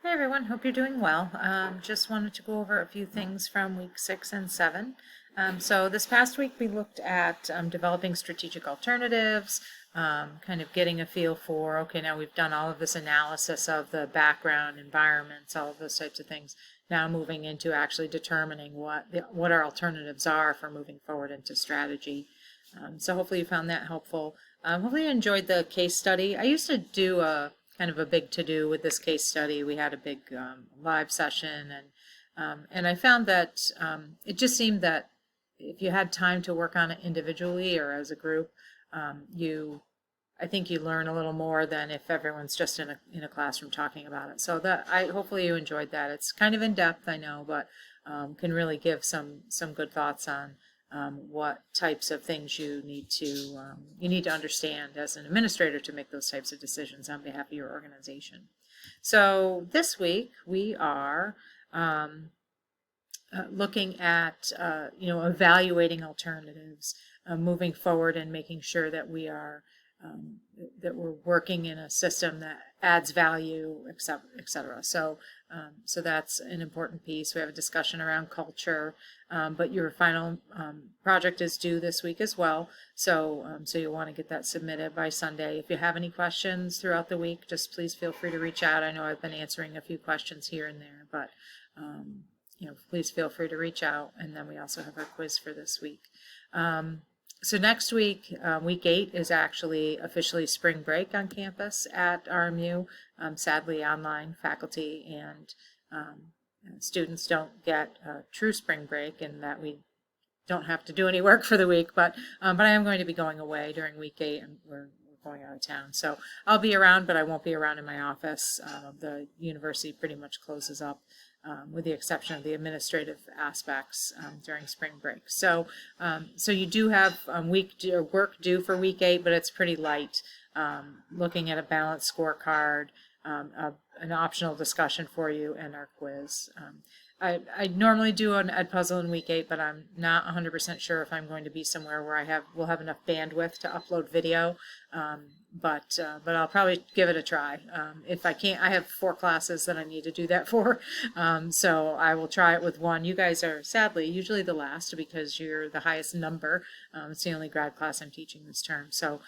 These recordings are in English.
Hey everyone, hope you're doing well. Just wanted to go over a few things from week 6 and 7. So this past week we looked at developing strategic alternatives, kind of getting a feel for, okay, now we've done all of this analysis of the background, environments, all of those types of things. Now moving into actually determining what our alternatives are for moving forward into strategy. So hopefully you found that helpful. Hopefully you enjoyed the case study. I used to do a kind of a big to-do with this case study. We had a big live session, and I found that it just seemed that if you had time to work on it individually or as a group, I think you learn a little more than if everyone's just in a classroom talking about it. So that I hopefully you enjoyed that. It's kind of in depth, I know, but can really give some good thoughts on what types of things you need to understand as an administrator to make those types of decisions on behalf of your organization. So this week we are looking at evaluating alternatives, moving forward, and making sure that we're working in a system that adds value, etc. So that's an important piece. We have a discussion around culture, but your final project is due this week as well. So you'll want to get that submitted by Sunday. If you have any questions throughout the week, just please feel free to reach out. I know I've been answering a few questions here and there, but please feel free to reach out. And then we also have our quiz for this week. So next week, week 8, is actually officially spring break on campus at RMU. Sadly, online faculty and students don't get a true spring break, in that we don't have to do any work for the week. But I am going to be going away during week 8, and we're going out of town. So I'll be around, but I won't be around in my office. The university pretty much closes up, with the exception of the administrative aspects during spring break. So you do have work due for week 8, but it's pretty light. Looking at a balanced scorecard, an optional discussion for you, and our quiz. I normally do an Ed Puzzle in week 8, but I'm not 100% sure if I'm going to be somewhere where we'll have enough bandwidth to upload video. But I'll probably give it a try. If I can't, I have 4 classes that I need to do that for. So I will try it with one. You guys are sadly usually the last because you're the highest number. It's the only grad class I'm teaching this term. So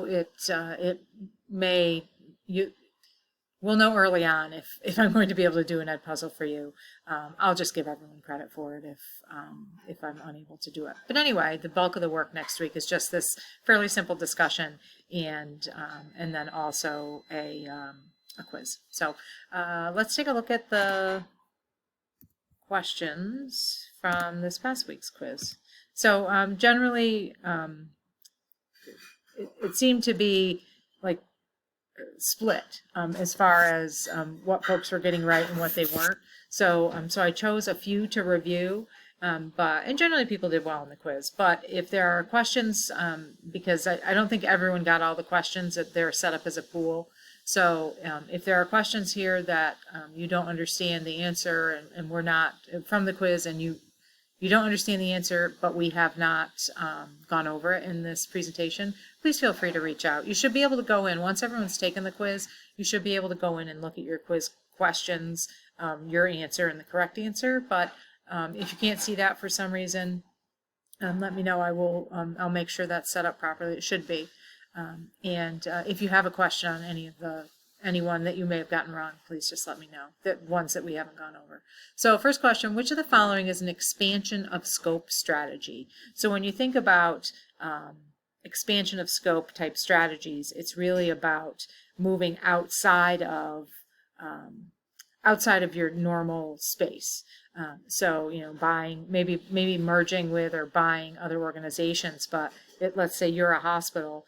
it may, we'll know early on if I'm going to be able to do an Ed Puzzle for you. I'll just give everyone credit for it if I'm unable to do it. But anyway, the bulk of the work next week is just this fairly simple discussion, and then also a quiz. So let's take a look at the questions from this past week's quiz. So generally, it seemed to be like split as far as what folks were getting right and what they weren't. So I chose a few to review, and generally people did well in the quiz. But if there are questions, because I don't think everyone got all the questions, that they're set up as a pool. So if there are questions here that you don't understand the answer, and we're not from the quiz, and you don't understand the answer, but we have not gone over it in this presentation, please feel free to reach out. You should be able to go in, once everyone's taken the quiz, you should be able to go in and look at your quiz questions, your answer and the correct answer. But if you can't see that for some reason, let me know. I'll make sure that's set up properly. It should be. And if you have a question on anyone that you may have gotten wrong, please just let me know, that ones that we haven't gone over. So first question, which of the following is an expansion of scope strategy? So when you think about expansion of scope type strategies, it's really about moving outside of your normal space. So buying, maybe merging with or buying other organizations, but let's say you're a hospital.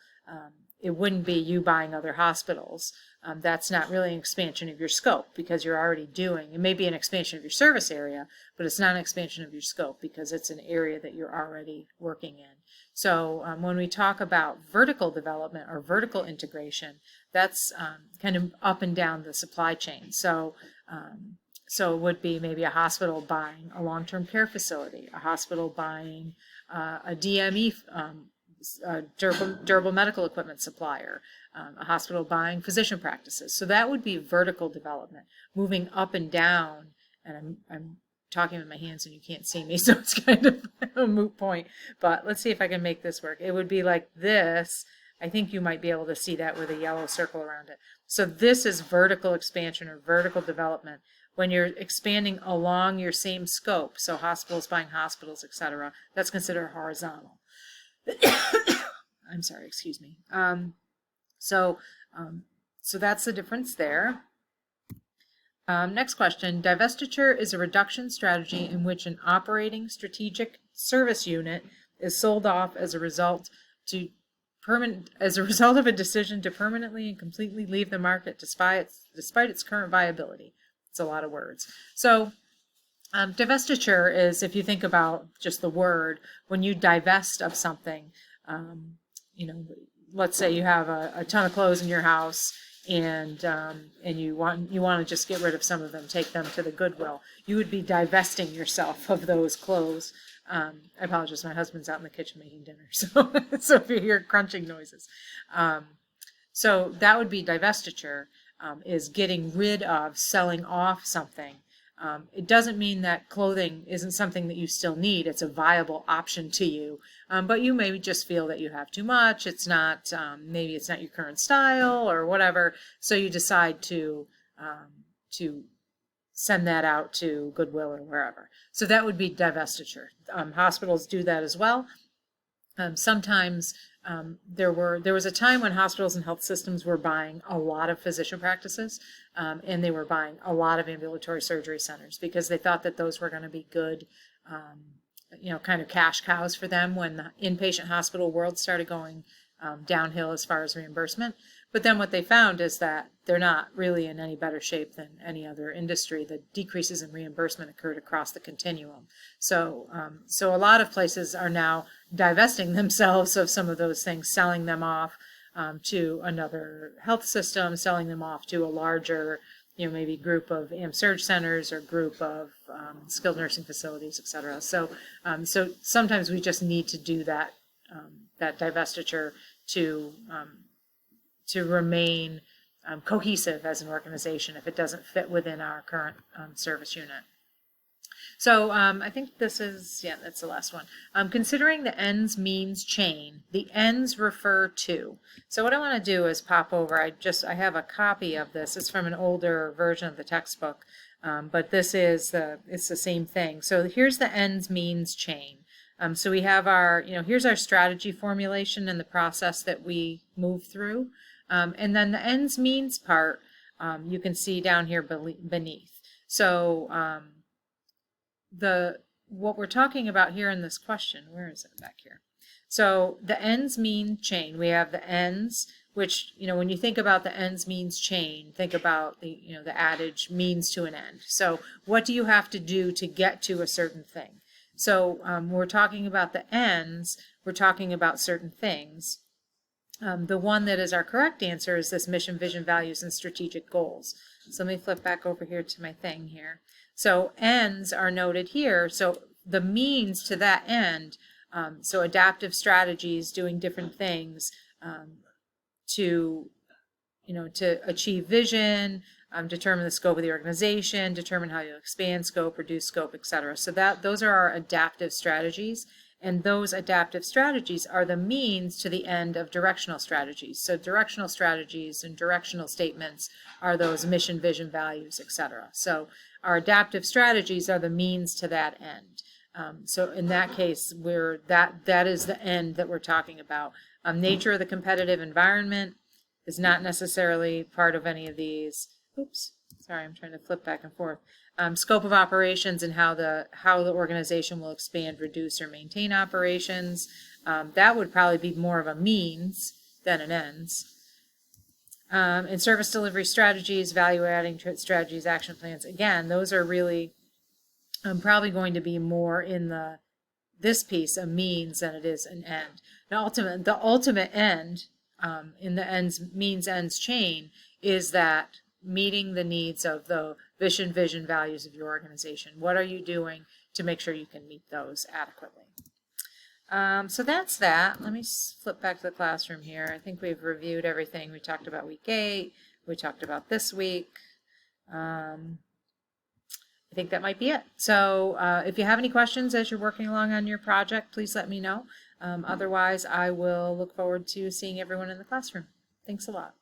It wouldn't be you buying other hospitals. That's not really an expansion of your scope, because you're already doing, it may be an expansion of your service area, but it's not an expansion of your scope because it's an area that you're already working in. So when we talk about vertical development or vertical integration, that's kind of up and down the supply chain. So it would be maybe a hospital buying a long-term care facility, a hospital buying a DME durable medical equipment supplier, a hospital buying physician practices. So that would be vertical development, moving up and down. And I'm talking with my hands and you can't see me, so it's kind of a moot point. But let's see if I can make this work. It would be like this. I think you might be able to see that with a yellow circle around it. So this is vertical expansion or vertical development. When you're expanding along your same scope, so hospitals buying hospitals, etc., that's considered horizontal. I'm sorry, excuse me. So that's the difference there. Next question. Divestiture is a reduction strategy in which an operating strategic service unit is sold off as a result of a decision to permanently and completely leave the market despite its current viability. It's a lot of words. So divestiture is, if you think about just the word, when you divest of something, let's say you have a ton of clothes in your house and you want to just get rid of some of them, take them to the Goodwill. You would be divesting yourself of those clothes. I apologize, my husband's out in the kitchen making dinner, so if you hear crunching noises. So that would be divestiture, is getting rid of, selling off something. It doesn't mean that clothing isn't something that you still need. It's a viable option to you, but you maybe just feel that you have too much. It's not, maybe it's not your current style or whatever, so you decide to send that out to Goodwill or wherever. So that would be divestiture. Hospitals do that as well. Sometimes there was a time when hospitals and health systems were buying a lot of physician practices, and they were buying a lot of ambulatory surgery centers because they thought that those were going to be good, kind of cash cows for them when the inpatient hospital world started going downhill as far as reimbursement. But then what they found is that they're not really in any better shape than any other industry. The decreases in reimbursement occurred across the continuum. So a lot of places are now divesting themselves of some of those things, selling them off to another health system, selling them off to a larger, maybe group of AMSurg centers or group of skilled nursing facilities, et cetera. So sometimes we just need to do that divestiture to remain cohesive as an organization if it doesn't fit within our current service unit. So I think that's the last one. Considering the ends means chain, the ends refer to. So what I want to do is pop over. I have a copy of this. It's from an older version of the textbook, but it's the same thing. So here's the ends means chain. So we have here's our strategy formulation and the process that we move through. And then the ends means part, you can see down here beneath. So what we're talking about here in this question, where is it back here? So the ends mean chain. We have the ends, which, when you think about the ends means chain, think about the adage means to an end. So what do you have to do to get to a certain thing? So we're talking about the ends, we're talking about certain things. The one that is our correct answer is this mission, vision, values, and strategic goals. So let me flip back over here to my thing here. So ends are noted here. So the means to that end, so adaptive strategies, doing different things to achieve vision, determine the scope of the organization, determine how you expand scope, reduce scope, etc. So those are our adaptive strategies. And those adaptive strategies are the means to the end of directional strategies. So directional strategies and directional statements are those mission, vision, values, etc. So our adaptive strategies are the means to that end. So in that case, that is the end that we're talking about. Nature of the competitive environment is not necessarily part of any of these. Oops, sorry, I'm trying to flip back and forth. Scope of operations and how the organization will expand, reduce, or maintain operations. That would probably be more of a means than an ends. And service delivery strategies, value-adding strategies, action plans. Again, those are really probably going to be more in this piece a means than it is an end. Now, the ultimate end in the ends means ends chain is that meeting the needs of the vision, values of your organization. What are you doing to make sure you can meet those adequately? So that's that. Let me flip back to the classroom here. I think we've reviewed everything. We talked about week 8. We talked about this week. I think that might be it. So if you have any questions as you're working along on your project, please let me know. Otherwise, I will look forward to seeing everyone in the classroom. Thanks a lot.